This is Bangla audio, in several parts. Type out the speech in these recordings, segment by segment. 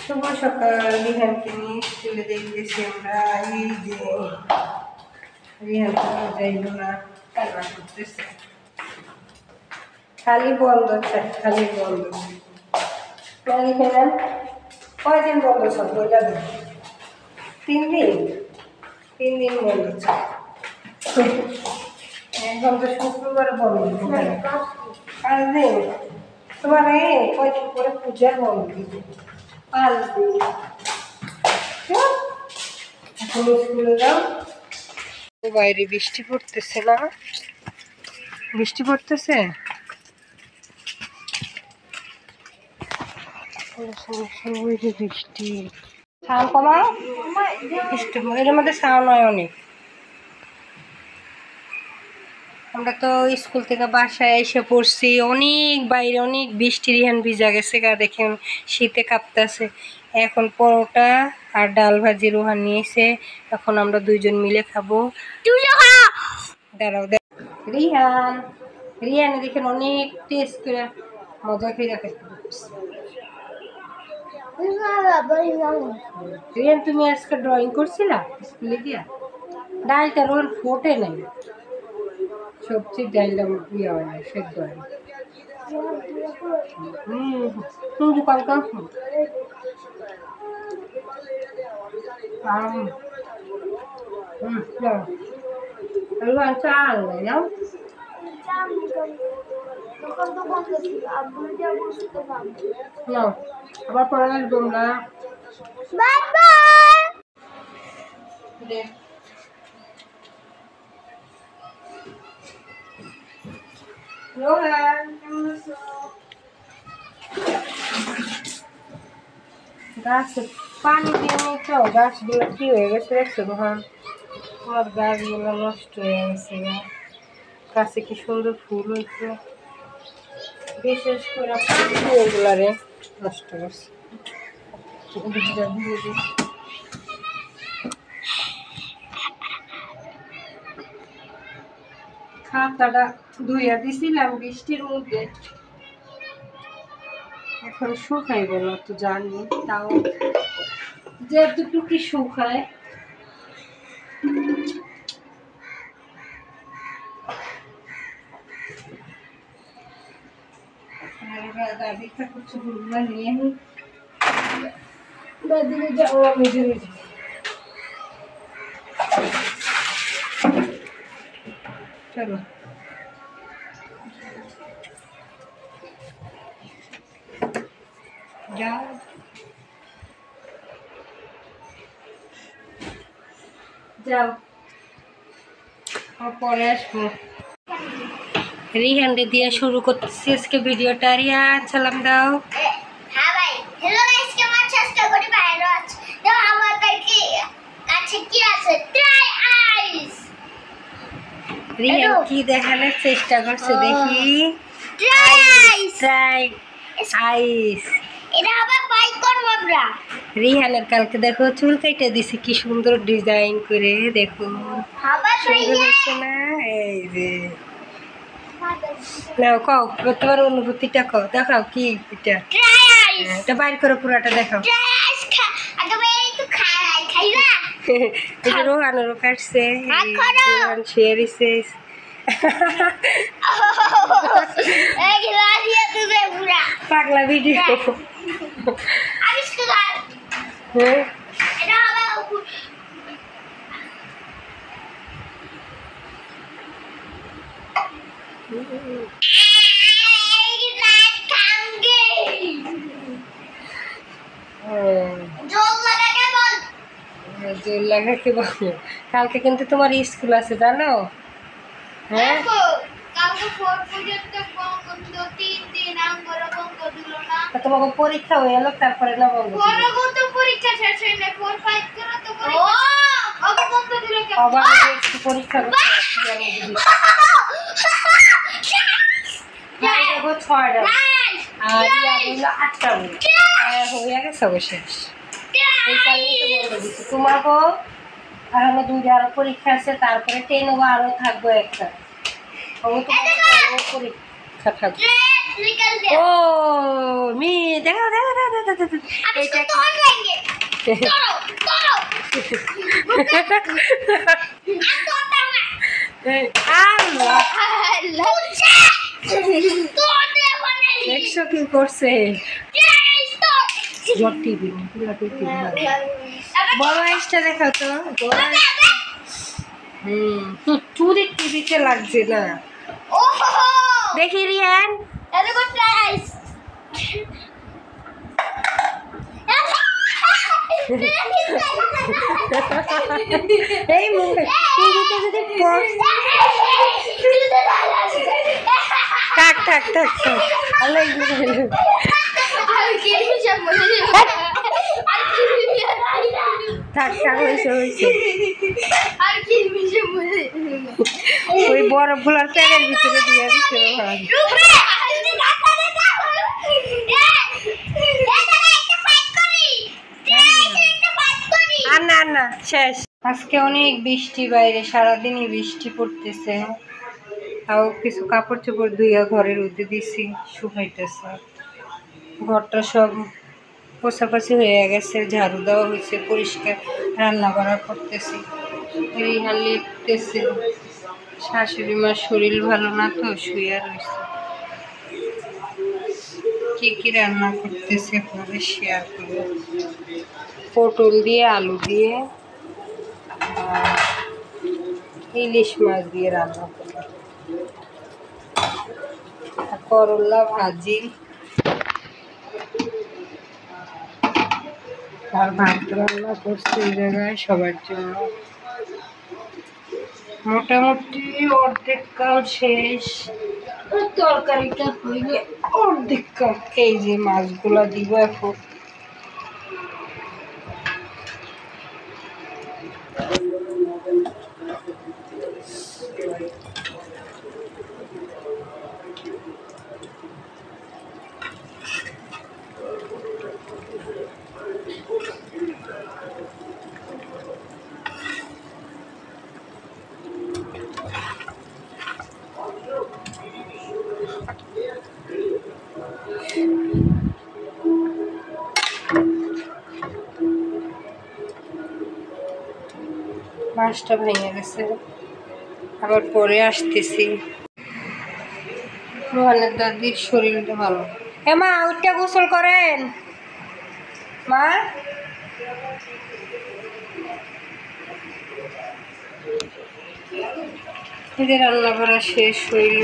শুভ সকাল। রিহানকে নিয়ে স্কুলে দেখতেছি আমরা। এই যে রিহান যাইল না, খেলা করতেছে, খালি বন্ধ, খালি বন্ধ। কয়দিন বন্ধ সব বইলা দেন? 3 দিন, 3 দিন বন্ধ। এখন তো শুক্রবার বন্ধ, 5 দিন। তোমার কয়দিন করে পূজার বন্ধ, 5 দিন। এখন স্কুলে যাও। বাইরে বৃষ্টি পড়তেছে না? বৃষ্টি পড়তেছে। বৃষ্টি সাউন্ড কমাও, এর মধ্যে সাউন্ড হয় অনেক। আমরা তো স্কুল থেকে বাসায় এসে পড়ছি, অনেক বাইরে অনেক বৃষ্টি। রিহান ভিজা গেছে গা, দেখেন শীতে কাঁপতেছে। এখন পরোটা আর ডাল ভাজি রোহান নিয়েছে, এখন আমরা দুইজন মিলে খাবো। দাঁড়াও রিহান, রিহান দেখেন অনেক টেস্ট করে মজা করে রাখে। রিয়ান তুমি আজকে ড্রয়িং করছিলা স্কুলে গিয়া? ডালটা রোল ফোটে নাই, সবজির ডালটা ইয়ে হয় না, সেদ্ধ হয় না। তুমি কলকাতা চাল যাও। আবার পরে আসবো আমরা। গাছে পানি দিয়ে নিচ্ছ, গাছগুলো কি হয়ে গেছে দেখছো রোহান? আমার গাছগুলো নষ্ট হয়ে গেছে। গাছে কি সুন্দর ফুল হয়েছে, বিশেষ করে ফুলগুলারে নষ্ট করছে। খাতাটা ধুইয়া দিছিলাম বৃষ্টির মধ্যে, এখন শুকাইব না তো জানি, তাও যে দুটুকি শুকায়। দাদি করছে গুলগুলা নিয়ে দাদি যাও, নিজে নিজে চলো। যাও যাও, পরে আসবো। রিহান দিয়ে শুরু করতেছি আজকে ভিডিওটা। রিহান সালাম দাও। হ্যাঁ ভাই, হ্যালো গাইস, কেমন আছো? আজকে করি বাইরে আছি তো আমাদের কি কাছে কি আছে? ট্রাই আইস। রিহান কি দেখানোর চেষ্টা করছে দেখি? ট্রাই আইস, ট্রাই আইস। এটা আবার বাই করব আমরা। রিহানের কালকে দেখো চুল কেটে দিছি, কি সুন্দর ডিজাইন করে, দেখো আবার সুন্দর হচ্ছে না? এই যে নাও কও, তোমার অনুভূতিটা কও, দেখাও কি এটা। ট্রাই আইস, এটা বাইর করে পুরাটা দেখাও। ট্রাই আইস আগে ভাই একটু খাইবা। এই যে রোহানেরও কাটছে, রোহান শেয়ারিছে। এই লালিয়া তুই পুরা পাগলা ভিডিও। আবিষ্কার হ্যাঁ, এটা আবার জোর লাগা কি বলো? কালকে কিন্তু তোমার স্কুল আছে জানো? হ্যাঁ, তোমাকে পরীক্ষা হয়ে এলো, তারপরে না বলবো পরীক্ষা শেষ হইলে 4 5 করে তো পরীক্ষা করতে 6টা আর 8টা হয়ে গেছে অবশেষ। এই কারণে তো বলে দিচ্ছি তোমাকেও এখনো 2টা আরো পরীক্ষা আছে, তারপরে 10 আরো থাকবো একটা পরীক্ষা থাকবে। निकल गया ও মি দেখো দেখো দেখো দেখো, দেখো। अब এইটা इसको तोड़ देंगे तोड़ो तोड़ो अब तोड़ता हूँ मैं আল্লাহ मुझे तोड़ दे होने দেখছো কি করছে प्लीज तोड़ জট টিভি পুরো টিভি বড় আইসটা দেখাও তো বড় আইস চুরি টিভিতে লাগছে না ओहो দেখি রিয়ান अरे वो प्राइस এই মুখে টিভিতে যদি পড় থাক থাক থাক থাক আল্লাহ থাক থাক হয়েছে হয়েছে ওই বরফগুলোর প্যাকের ভিতরে দিয়ে দিচ্ছে আর না না শেষ আজকে অনেক বৃষ্টি বাইরে সারাদিনই বৃষ্টি পড়তেছে তাও কিছু কাপড় চোপড় ধুইয়া ঘরের রোদে দিছি শুকাইতেছে ঘরটা সব পোছাপাছি হয়ে গেছে ঝাড়ু দেওয়া হয়েছে পরিষ্কার রান্না বাড়া করতেছি রিহান লিখতেছে শাশুড়ি মার শরীর ভালো না তো শুয়ে রয়েছে কি কি রান্না করতেছে আপনাদের শেয়ার করবো পটল দিয়ে আলু দিয়ে আর ইলিশ মাছ দিয়ে রান্না করবো আর করলা ভাজি আর ভাত রান্না করছি এই জায়গায় সবার জন্য মোটামুটি অর্ধেক কাল শেষ তরকারিটা হইলে অর্ধেক কাল এই যে মাছগুলা দিব এখন মাছটা ভেঙে গেছে আবার পরে আসতেছি রোহানের দাদির শরীরটা ভালো মা ওইটা গোসল করেন মা এদের রান্না করা শেষ হইল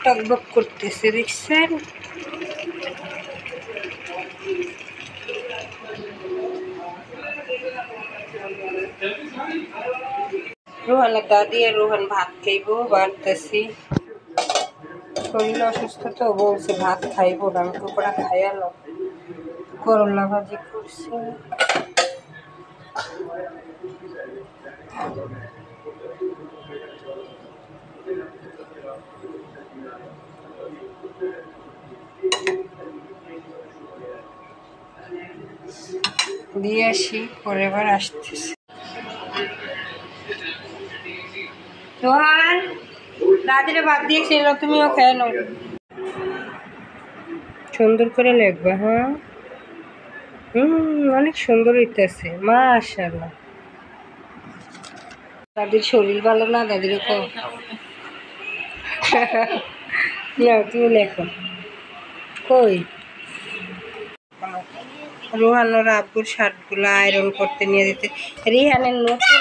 টকবক করতেছে দেখছেন রোহানের দাদি আর রোহান ভাত খাইব বাড়তেছি শরীর অসুস্থ তো বলছে ভাত খাইব না আমি টুকরা খাইয়ালো করলা ভাজি করছি দিয়ে আসি পরে এবার আসতেছি রোহান দাদিরে ভাত দিয়েছিল তুমিও খেয়ে নাও সুন্দর করে লেখবা হ্যাঁ অনেক সুন্দর হইতেছে মাশাআল্লাহ দাদির শরীর ভালো না দাদির কো না তুমি লেখো কই রোহানোর আব্বুর শার্টগুলো আয়রন করতে নিয়ে যেতে রিহানের নতুন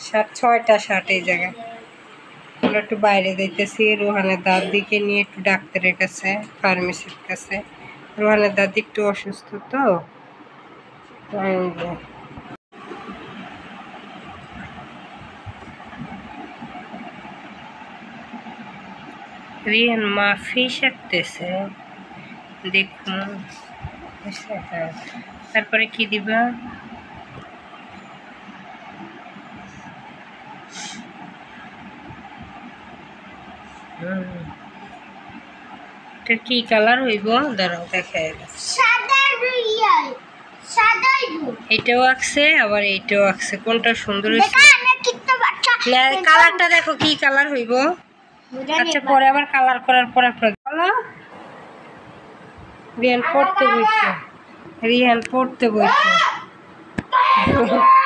শার্ট 6টা শার্ট এই জায়গায় আমরা একটু বাইরে যাইতেছি রোহানের দাদিকে নিয়ে একটু ডাক্তারের কাছে ফার্মেসির কাছে রোহানের দাদি একটু অসুস্থ তো রিহান মাফি শাকতেছে দেখুন তারপরে কি দিবা এটা কি কালার হইব দাঁড়াও দেখাই এটাও আঁকছে আবার এইটাও আঁকছে কোনটা সুন্দর হয়েছে কালারটা দেখো কি কালার হইব আচ্ছা পরে আবার কালার করার পরে বলো। রিহান পড়তে বসছে।